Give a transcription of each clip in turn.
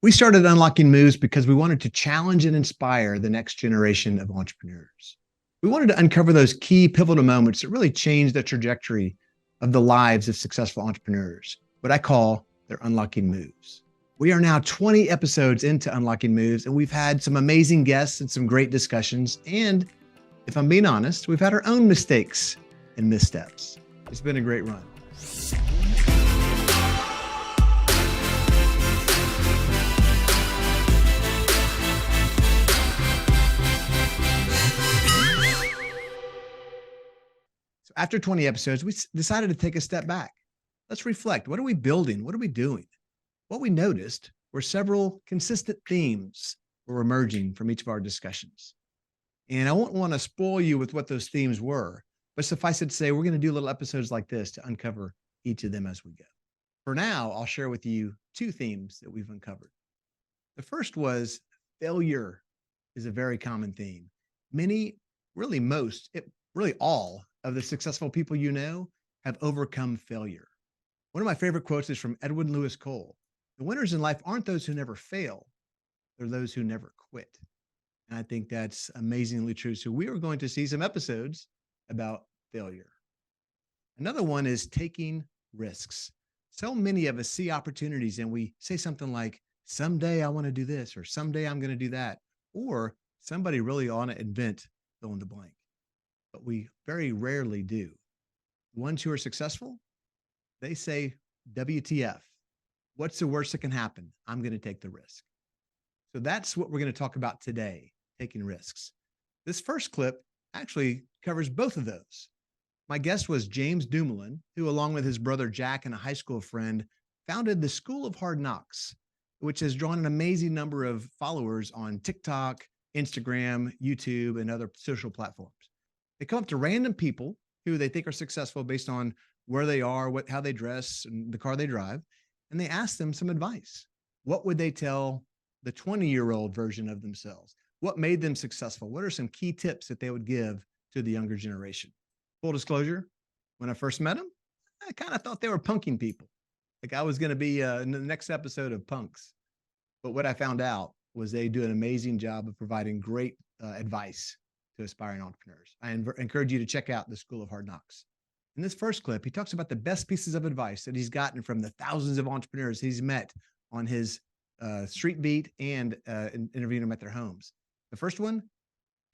We started Unlocking Moves because we wanted to challenge and inspire the next generation of entrepreneurs. We wanted to uncover those key pivotal moments that really changed the trajectory of the lives of successful entrepreneurs, what I call their Unlocking Moves. We are now 20 episodes into Unlocking Moves, and we've had some amazing guests and some great discussions. And if I'm being honest, we've had our own mistakes and missteps. It's been a great run. After 20 episodes, we decided to take a step back. Let's reflect. What are we building? What are we doing? What we noticed were several consistent themes were emerging from each of our discussions. And I won't want to spoil you with what those themes were, but suffice it to say, we're going to do little episodes like this to uncover each of them as we go. For now, I'll share with you two themes that we've uncovered. The first was failure is a very common theme. Many, really most, really all of the successful people you know have overcome failure. One of my favorite quotes is from Edwin Lewis Cole. The winners in life aren't those who never fail, they're those who never quit. And I think that's amazingly true. So we are going to see some episodes about failure. Another one is taking risks. So many of us see opportunities and we say something like, someday I want to do this, or someday I'm going to do that, or somebody really ought to invent fill in the blank. But we very rarely do. The ones who are successful, they say, WTF, what's the worst that can happen? I'm going to take the risk. So that's what we're going to talk about today, taking risks. This first clip actually covers both of those. My guest was James Dumolin, who, along with his brother Jack and a high school friend, founded the School of Hard Knocks, which has drawn an amazing number of followers on TikTok, Instagram, YouTube, and other social platforms. They come up to random people who they think are successful based on where they are, how they dress, and the car they drive, and they ask them some advice. What would they tell the 20-year-old version of themselves? What made them successful? What are some key tips that they would give to the younger generation? Full disclosure, when I first met them, I kind of thought they were punking people. Like I was going to be in the next episode of Punks. But what I found out was they do an amazing job of providing great advice to aspiring entrepreneurs. I encourage you to check out the School of Hard Knocks. In this first clip, he talks about the best pieces of advice that he's gotten from the thousands of entrepreneurs he's met on his street beat and interviewing them at their homes. The first one,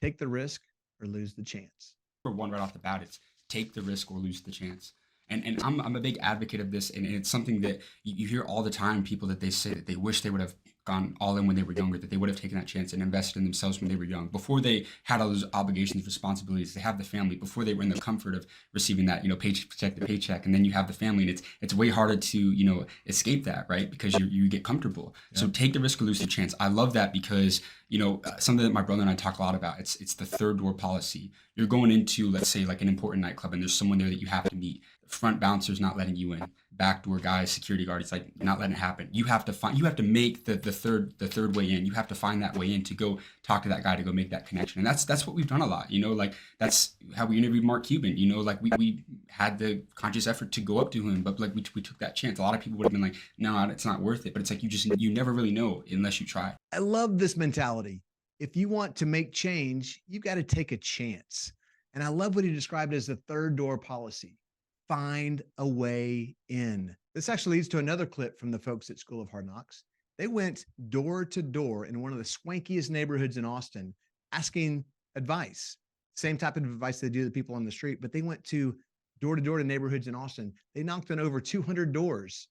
take the risk or lose the chance. For one, right off the bat, it's take the risk or lose the chance. And I'm a big advocate of this, and it's something that you hear all the time, people that they say that they wish they would have gone all in when they were younger, that they would have taken that chance and invested in themselves when they were young, before they had all those obligations, responsibilities. They have the family, before they were in the comfort of receiving that, paycheck to paycheck, and then you have the family, and it's way harder to, escape that, right? Because you get comfortable. Yeah. So take the risk or lose the chance. I love that because, something that my brother and I talk a lot about, it's the third door policy. You're going into, let's say, like an important nightclub, and there's someone there that you have to meet. Front bouncer's not letting you in. Backdoor guys, security guard, it's like not letting it happen. You have to make the third way in. You have to find that way in to go talk to that guy, to go make that connection. And that's what we've done a lot. That's how we interviewed Mark Cuban. We had the conscious effort to go up to him, but we took that chance. A lot of people would have been like, no, it's not worth it. But it's like you never really know unless you try. I love this mentality. If you want to make change, you've got to take a chance. And I love what he described as the third door policy. Find a way in. This actually leads to another clip from the folks at School of Hard Knocks. They went door to door in one of the swankiest neighborhoods in Austin, asking advice. Same type of advice they do to people on the street, but they went to door to neighborhoods in Austin. They knocked on over 200 doors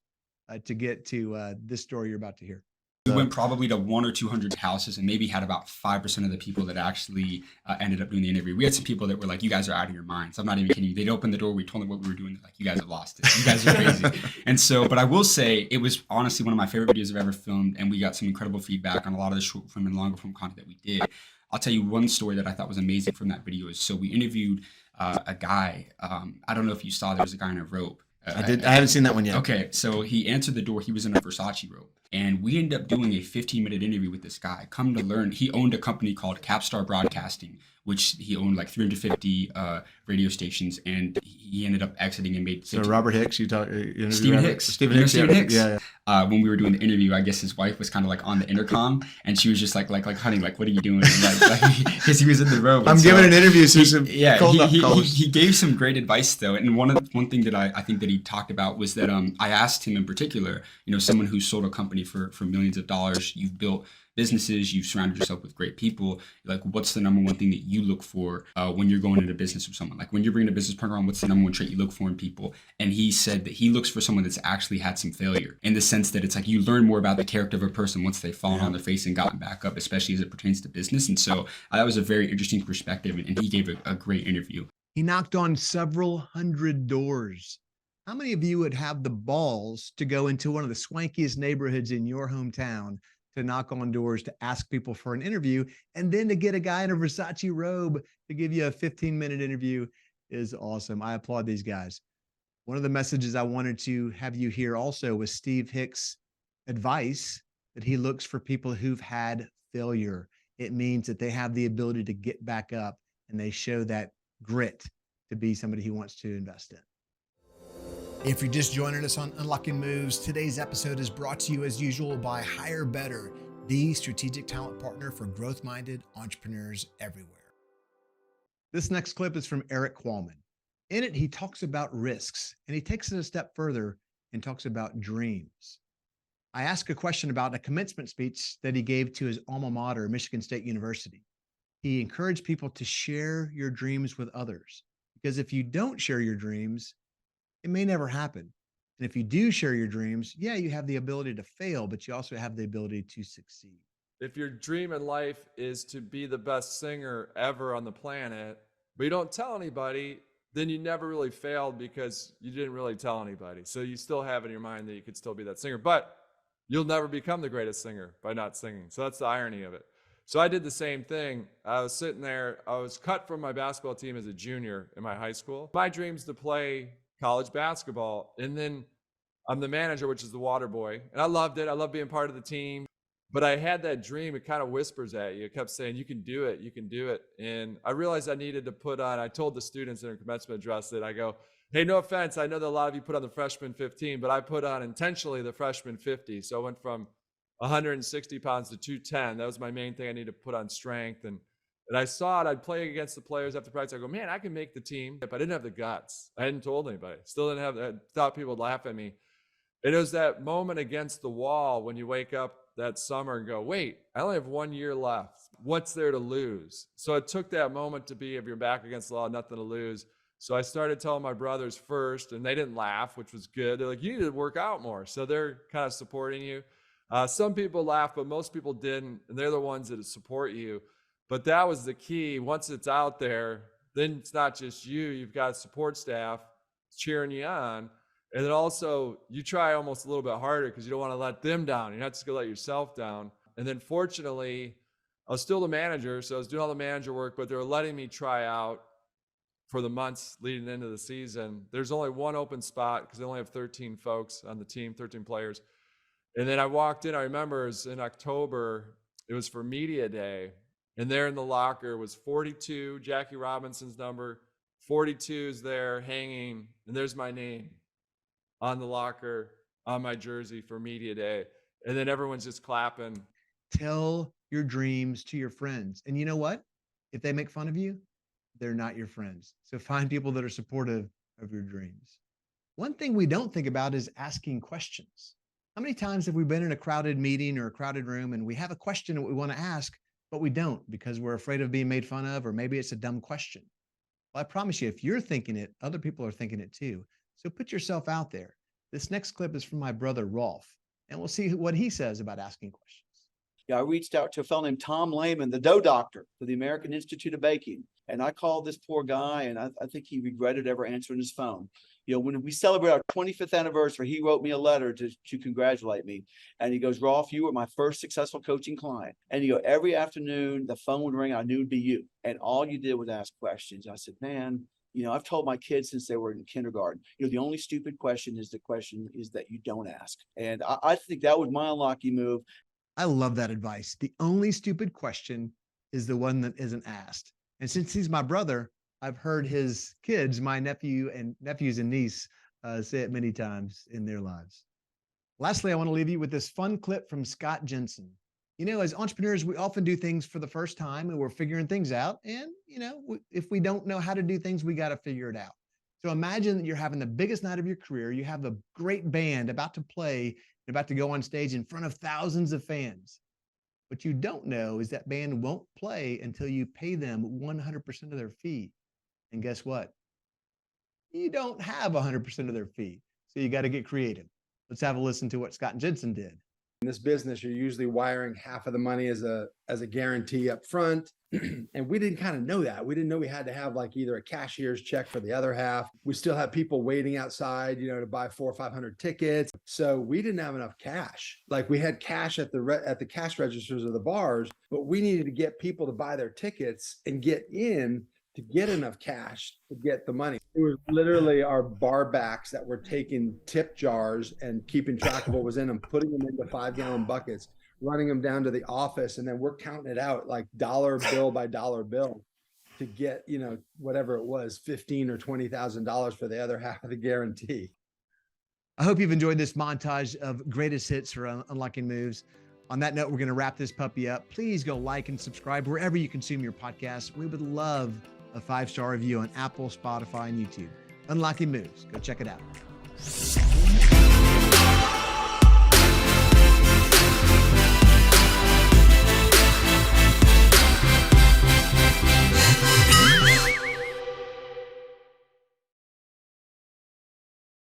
to get to this story you're about to hear. We went probably to 100 or 200 houses and maybe had about 5% of the people that actually ended up doing the interview. We had some people that were like, you guys are out of your minds. I'm not even kidding you. They'd open the door. We told them what we were doing. They're like, you guys have lost it. You guys are crazy. And so, but I will say it was honestly one of my favorite videos I've ever filmed. And we got some incredible feedback on a lot of the short form and longer form content that we did. I'll tell you one story that I thought was amazing from that video is, so we interviewed a guy. I don't know if you saw, there was a guy in a robe. I haven't seen that one yet. Okay. So he answered the door. He was in a Versace robe. And we ended up doing a 15-minute interview with this guy. Come to learn, he owned a company called Capstar Broadcasting, which he owned like 350 radio stations, and he ended up exiting and made. So Robert Hicks, Stephen Hicks. Stephen Hicks. Yeah. When we were doing the interview, I guess his wife was kind of like on the intercom, and she was just like, honey, like, what are you doing? Because he was in the room. I'm giving an interview, so he gave some great advice though, and one thing that I think that he talked about was that I asked him in particular, someone who sold a company for millions of dollars, you've built businesses, you've surrounded yourself with great people, like what's the number one thing that you look for when you're going into business with someone? Like when you're bringing a business partner on, what's the number one trait you look for in people? And he said that he looks for someone that's actually had some failure, in the sense that it's like you learn more about the character of a person once they've fallen on their face and gotten back up, especially as it pertains to business. And so that was a very interesting perspective, and he gave a great interview. He knocked on several hundred doors. How many of you would have the balls to go into one of the swankiest neighborhoods in your hometown to knock on doors, to ask people for an interview, and then to get a guy in a Versace robe to give you a 15-minute interview is awesome. I applaud these guys. One of the messages I wanted to have you hear also was Steve Hicks' advice that he looks for people who've had failure. It means that they have the ability to get back up, and they show that grit to be somebody he wants to invest in. If you're just joining us on Unlocking Moves, today's episode is brought to you as usual by Hire Better, the strategic talent partner for growth-minded entrepreneurs everywhere. This next clip is from Erik Qualman. In it, he talks about risks, and he takes it a step further and talks about dreams. I asked a question about a commencement speech that he gave to his alma mater, Michigan State University. He encouraged people to share your dreams with others, because if you don't share your dreams, it may never happen. And if you do share your dreams, yeah, you have the ability to fail, but you also have the ability to succeed. If your dream in life is to be the best singer ever on the planet, but you don't tell anybody, then you never really failed because you didn't really tell anybody. So you still have in your mind that you could still be that singer, but you'll never become the greatest singer by not singing. So that's the irony of it. So I did the same thing. I was sitting there. I was cut from my basketball team as a junior in my high school. My dream's to play college basketball. And then I'm the manager, which is the water boy. And I loved it. I love being part of the team. But I had that dream. It kind of whispers at you. It kept saying, you can do it. You can do it. And I realized I needed to put on, I told the students in a commencement address that I go, hey, no offense. I know that a lot of you put on the freshman 15, but I put on intentionally the freshman 50. So I went from 160 pounds to 210. That was my main thing. I needed to put on strength. And I saw it. I'd play against the players after practice. I go, man, I can make the team. But I didn't have the guts. I hadn't told anybody. Still didn't have that. Thought people would laugh at me. And it was that moment against the wall when you wake up that summer and go, wait, I only have 1 year left. What's there to lose? So it took that moment to be, if you're back against the wall, nothing to lose. So I started telling my brothers first, and they didn't laugh, which was good. They're like, you need to work out more. So they're kind of supporting you. Some people laugh, but most people didn't. And they're the ones that support you. But that was the key. Once it's out there, then it's not just you. You've got support staff cheering you on. And then also you try almost a little bit harder because you don't want to let them down. You're not just going to let yourself down. And then fortunately, I was still the manager. So I was doing all the manager work, but they were letting me try out for the months leading into the season. There's only one open spot because they only have 13 folks on the team, 13 players. And then I walked in, I remember it was in October, it was for media day. And there in the locker was 42, Jackie Robinson's number. 42 is there hanging, and there's my name on the locker, on my jersey for media day. And then everyone's just clapping. Tell your dreams to your friends. And you know what? If they make fun of you, they're not your friends. So find people that are supportive of your dreams. One thing we don't think about is asking questions. How many times have we been in a crowded meeting or a crowded room and we have a question that we want to ask, but we don't because we're afraid of being made fun of, or maybe it's a dumb question? Well, I promise you, if you're thinking it, other people are thinking it too. So put yourself out there. This next clip is from my brother, Rolf, and we'll see what he says about asking questions. Yeah, I reached out to a fellow named Tom Lehman, the dough doctor for the American Institute of Baking. And I called this poor guy, and I think he regretted ever answering his phone. You know, when we celebrate our 25th anniversary, he wrote me a letter to congratulate me. And he goes, Rolf, you were my first successful coaching client. And you go, every afternoon, the phone would ring. I knew it'd be you. And all you did was ask questions. I said, man, I've told my kids since they were in kindergarten, the only stupid question is the question is that you don't ask. And I think that was my unlocking move. I love that advice. The only stupid question is the one that isn't asked. And since he's my brother, I've heard his kids, my nephews and niece, say it many times in their lives. Lastly, I want to leave you with this fun clip from Scott Jensen. As entrepreneurs, we often do things for the first time and we're figuring things out. And, if we don't know how to do things, we got to figure it out. So imagine that you're having the biggest night of your career. You have a great band about to play, about to go on stage in front of thousands of fans. What you don't know is that band won't play until you pay them 100% of their fee. And guess what? You don't have 100% of their fee. So you got to get creative. Let's have a listen to what Scott Jensen did. In this business, you're usually wiring half of the money as a guarantee up front. And we didn't kind of know that. We didn't know we had to have like either a cashier's check for the other half. We still have people waiting outside, to buy 400 or 500 tickets. So we didn't have enough cash. Like we had cash at the cash registers of the bars, but we needed to get people to buy their tickets and get in to get enough cash to get the money. It was literally our bar backs that were taking tip jars and keeping track of what was in them, putting them into 5-gallon buckets, running them down to the office. And then we're counting it out like dollar bill by dollar bill to get, whatever it was, $15,000 or $20,000 for the other half of the guarantee. I hope you've enjoyed this montage of greatest hits for Unlocking Moves. On that note, we're going to wrap this puppy up. Please go like and subscribe wherever you consume your podcasts. We would love a 5-star review on Apple, Spotify, and YouTube. Unlocking Moves. Go check it out.